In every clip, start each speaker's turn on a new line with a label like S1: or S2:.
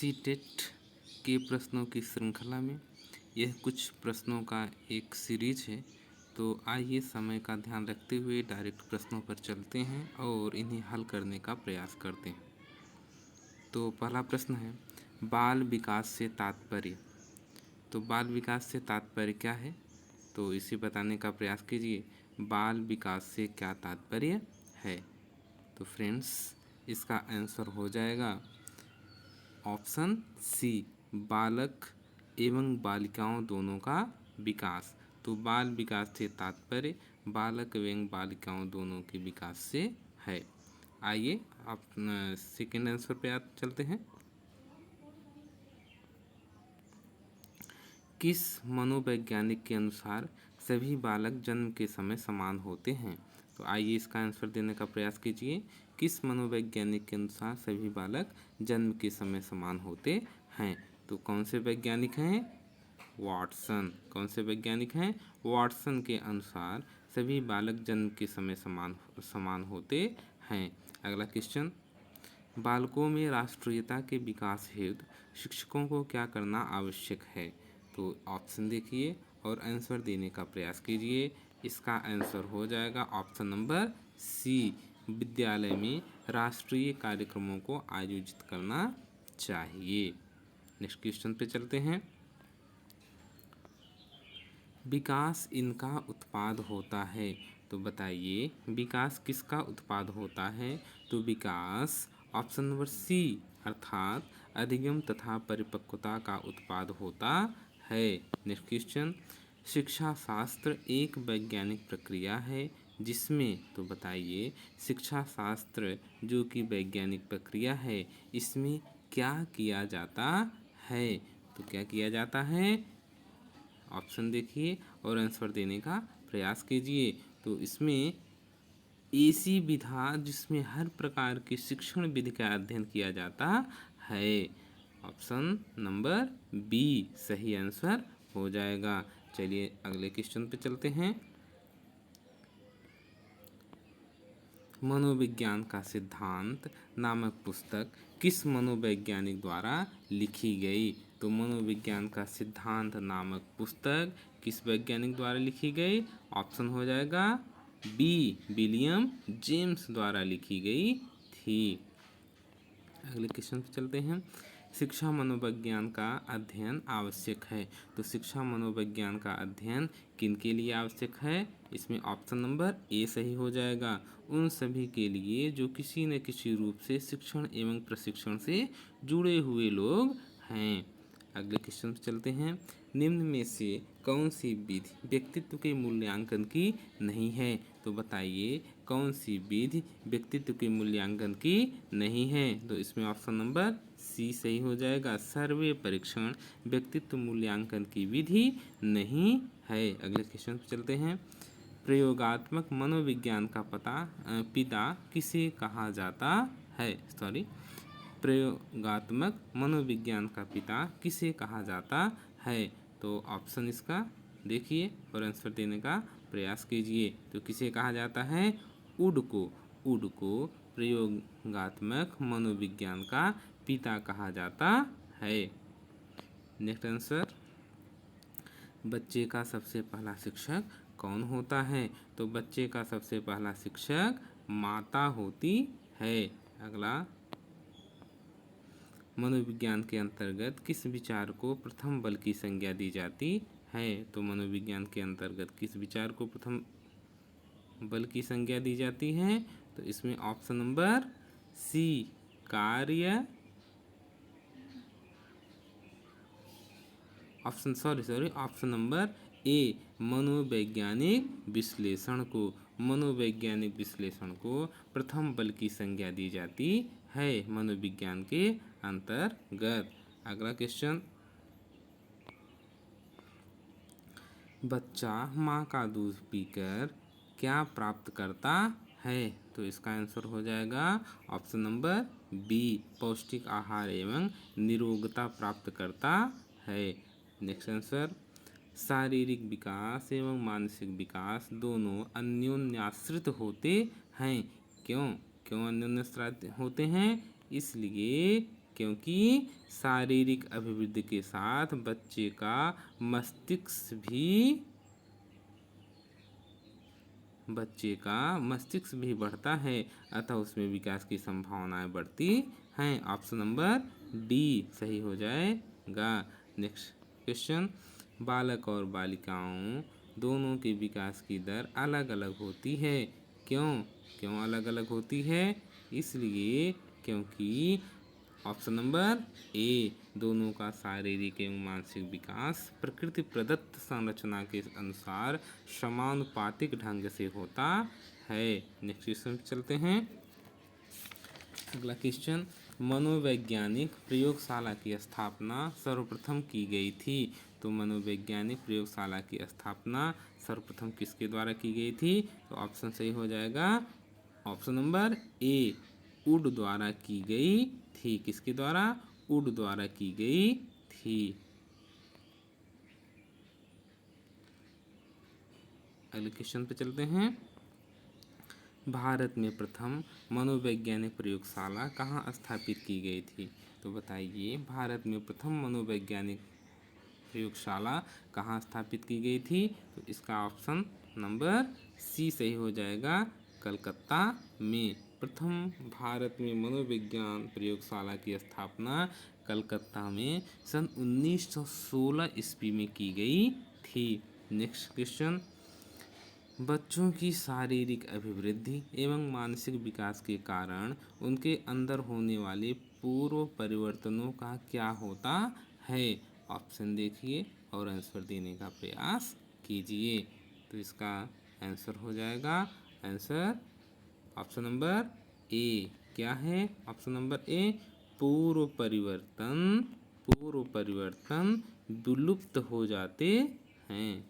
S1: CTET के प्रश्नों की श्रृंखला में यह कुछ प्रश्नों का एक सीरीज है। तो आइए समय का ध्यान रखते हुए डायरेक्ट प्रश्नों पर चलते हैं और इन्हें हल करने का प्रयास करते हैं। तो पहला प्रश्न है, बाल विकास से तात्पर्य। तो बाल विकास से तात्पर्य क्या है, तो इसे बताने का प्रयास कीजिए। बाल विकास से क्या तात्पर्य है? तो फ्रेंड्स, इसका आंसर हो जाएगा ऑप्शन सी, बालक एवं बालिकाओं दोनों का विकास। तो बाल विकास से तात्पर्य बालक एवं बालिकाओं दोनों के विकास से है। आइए आप सेकेंड आंसर पे चलते हैं। किस मनोवैज्ञानिक के अनुसार सभी बालक जन्म के समय समान होते हैं? तो आइए इसका आंसर देने का प्रयास कीजिए। किस मनोवैज्ञानिक के अनुसार सभी बालक जन्म के समय समान होते हैं? तो कौन से वैज्ञानिक हैं? वाटसन। कौन से वैज्ञानिक हैं? वाटसन के अनुसार सभी बालक जन्म के समय समान होते हैं। अगला क्वेश्चन, बालकों में राष्ट्रीयता के विकास हेतु शिक्षकों को क्या करना आवश्यक है? तो ऑप्शन देखिए और आंसर देने का प्रयास कीजिए। इसका आंसर हो जाएगा ऑप्शन नंबर सी, विद्यालय में राष्ट्रीय कार्यक्रमों को आयोजित करना चाहिए। नेक्स्ट क्वेश्चन पे चलते हैं। विकास इनका उत्पाद होता है। तो बताइए विकास किसका उत्पाद होता है? तो विकास ऑप्शन नंबर सी अर्थात अधिगम तथा परिपक्वता का उत्पाद होता है। नेक्स्ट क्वेश्चन, शिक्षा शास्त्र एक वैज्ञानिक प्रक्रिया है जिसमें, तो बताइए शिक्षा शास्त्र जो कि वैज्ञानिक प्रक्रिया है, इसमें क्या किया जाता है? तो क्या किया जाता है? ऑप्शन देखिए और आंसर देने का प्रयास कीजिए। तो इसमें ऐसी विधा जिसमें हर प्रकार की शिक्षण विधि का अध्ययन किया जाता है। ऑप्शन नंबर बी सही आंसर हो जाएगा। चलिए अगले क्वेश्चन पे चलते हैं। मनोविज्ञान का सिद्धांत नामक पुस्तक किस मनोवैज्ञानिक द्वारा लिखी गई? तो मनोविज्ञान का सिद्धांत नामक पुस्तक किस वैज्ञानिक द्वारा लिखी गई? ऑप्शन हो जाएगा बी, विलियम जेम्स द्वारा लिखी गई थी। अगले क्वेश्चन पे चलते हैं। शिक्षा मनोविज्ञान का अध्ययन आवश्यक है। तो शिक्षा मनोविज्ञान का अध्ययन किन के लिए आवश्यक है? इसमें ऑप्शन नंबर ए सही हो जाएगा, उन सभी के लिए जो किसी न किसी रूप से शिक्षण एवं प्रशिक्षण से जुड़े हुए लोग हैं। अगले क्वेश्चन पे चलते हैं। निम्न में से कौन सी विधि व्यक्तित्व के मूल्यांकन की नहीं है? तो बताइए कौन सी विधि व्यक्तित्व के मूल्यांकन की नहीं है? तो इसमें ऑप्शन नंबर सी सही हो जाएगा, सर्वे परीक्षण व्यक्तित्व मूल्यांकन की विधि नहीं है। अगले क्वेश्चन पे चलते हैं। प्रयोगात्मक मनोविज्ञान का पिता किसे कहा जाता है? प्रयोगात्मक मनोविज्ञान का पिता किसे कहा जाता है? तो ऑप्शन इसका देखिए और आंसर देने का प्रयास कीजिए। तो किसे कहा जाता है? वुड को। वुड को प्रयोगात्मक मनोविज्ञान का पिता कहा जाता है। नेक्स्ट आंसर, बच्चे का सबसे पहला शिक्षक कौन होता है? तो बच्चे का सबसे पहला शिक्षक माता होती है। अगला, मनोविज्ञान के अंतर्गत किस विचार को प्रथम बल की संज्ञा दी जाती है? तो मनोविज्ञान के अंतर्गत किस विचार को प्रथम बल की संज्ञा दी जाती है? तो इसमें ऑप्शन नंबर सी, कार्य ऑप्शन नंबर ए, मनोवैज्ञानिक विश्लेषण को प्रथम बल की संज्ञा दी जाती है मनोविज्ञान के अंतर्गत। अगला क्वेश्चन, बच्चा माँ का दूध पीकर क्या प्राप्त करता है? तो इसका आंसर हो जाएगा ऑप्शन नंबर बी, पौष्टिक आहार एवं निरोगता प्राप्त करता है। नेक्स्ट आंसर, शारीरिक विकास एवं मानसिक विकास दोनों अन्योन्याश्रित होते हैं। क्यों अन्योन्याश्रित होते हैं? इसलिए क्योंकि शारीरिक अभिवृद्धि के साथ बच्चे का मस्तिष्क भी बढ़ता है, अतः उसमें विकास की संभावनाएं बढ़ती हैं। ऑप्शन नंबर डी सही हो जाएगा। नेक्स्ट क्वेश्चन, बालक और बालिकाओं दोनों के विकास की दर अलग अलग होती है। क्यों अलग अलग होती है? इसलिए क्योंकि ऑप्शन नंबर ए, दोनों का शारीरिक एवं मानसिक विकास प्रकृति प्रदत्त संरचना के अनुसार समानुपातिक ढंग से होता है। नेक्स्ट क्वेश्चन चलते हैं। अगला क्वेश्चन, मनोवैज्ञानिक प्रयोगशाला की स्थापना सर्वप्रथम की गई थी। तो मनोवैज्ञानिक प्रयोगशाला की स्थापना सर्वप्रथम किसके द्वारा की गई थी? तो ऑप्शन सही हो जाएगा ऑप्शन नंबर ए, वुड द्वारा की गई थी। किसके द्वारा? वुड द्वारा की गई थी। अगले क्वेश्चन पे चलते हैं। भारत में प्रथम मनोवैज्ञानिक प्रयोगशाला कहाँ स्थापित की गई थी? तो बताइए, भारत में प्रथम मनोवैज्ञानिक प्रयोगशाला कहाँ स्थापित की गई थी? तो इसका ऑप्शन नंबर सी सही हो जाएगा, कलकत्ता में। प्रथम भारत में मनोविज्ञान प्रयोगशाला की स्थापना कलकत्ता में सन 1916 ईस्वी में की गई थी। नेक्स्ट क्वेश्चन, बच्चों की शारीरिक अभिवृद्धि एवं मानसिक विकास के कारण उनके अंदर होने वाले पूर्व परिवर्तनों का क्या होता है? ऑप्शन देखिए और आंसर देने का प्रयास कीजिए। तो इसका आंसर हो जाएगा आंसर ऑप्शन नंबर ए। क्या है? ऑप्शन नंबर ए, पूर्व परिवर्तन विलुप्त हो जाते हैं।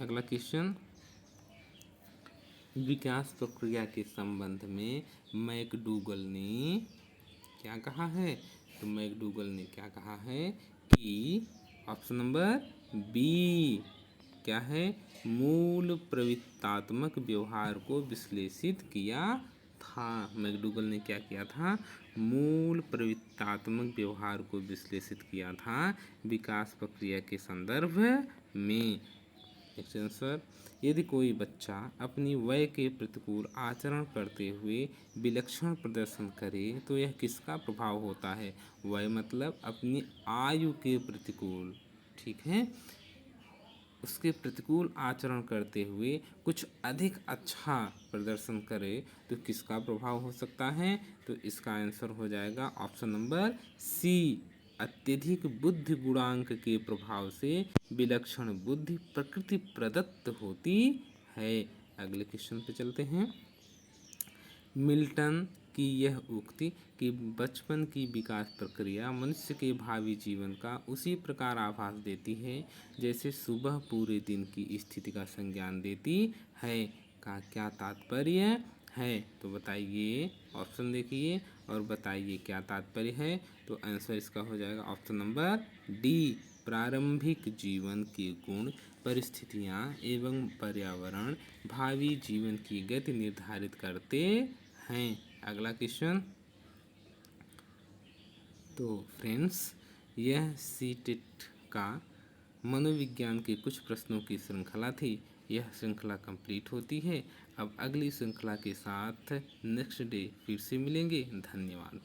S1: अगला क्वेश्चन, विकास प्रक्रिया के संबंध में मैकडूगल ने क्या कहा है? तो मैकडूगल ने क्या कहा है कि ऑप्शन नंबर बी क्या है? मूल प्रवृत्तात्मक व्यवहार को विश्लेषित किया था। मैकडूगल ने क्या किया था? मूल प्रवृत्तात्मक व्यवहार को विश्लेषित किया था विकास प्रक्रिया के संदर्भ में। आंसर, यदि कोई बच्चा अपनी वय के प्रतिकूल आचरण करते हुए विलक्षण प्रदर्शन करे तो यह किसका प्रभाव होता है? वय मतलब अपनी आयु के प्रतिकूल, ठीक है, उसके प्रतिकूल आचरण करते हुए कुछ अधिक अच्छा प्रदर्शन करे तो किसका प्रभाव हो सकता है? तो इसका आंसर हो जाएगा ऑप्शन नंबर सी, अत्यधिक बुद्धि गुणांक के प्रभाव से विलक्षण बुद्धि प्रकृति प्रदत्त होती है। अगले क्वेश्चन पे चलते हैं। मिल्टन की यह उक्ति कि बचपन की विकास प्रक्रिया मनुष्य के भावी जीवन का उसी प्रकार आभास देती है जैसे सुबह पूरे दिन की स्थिति का संज्ञान देती है, का क्या तात्पर्य है? तो बताइए, ऑप्शन देखिए और बताइए क्या तात्पर्य है। तो आंसर इसका हो जाएगा ऑप्शन नंबर डी, प्रारंभिक जीवन के गुण, परिस्थितियाँ एवं पर्यावरण भावी जीवन की गति निर्धारित करते हैं। अगला क्वेश्चन, तो फ्रेंड्स यह सीटेट का मनोविज्ञान के कुछ प्रश्नों की श्रृंखला थी। यह श्रृंखला कंप्लीट होती है। अब अगली श्रृंखला के साथ नेक्स्ट डे फिर से मिलेंगे। धन्यवाद।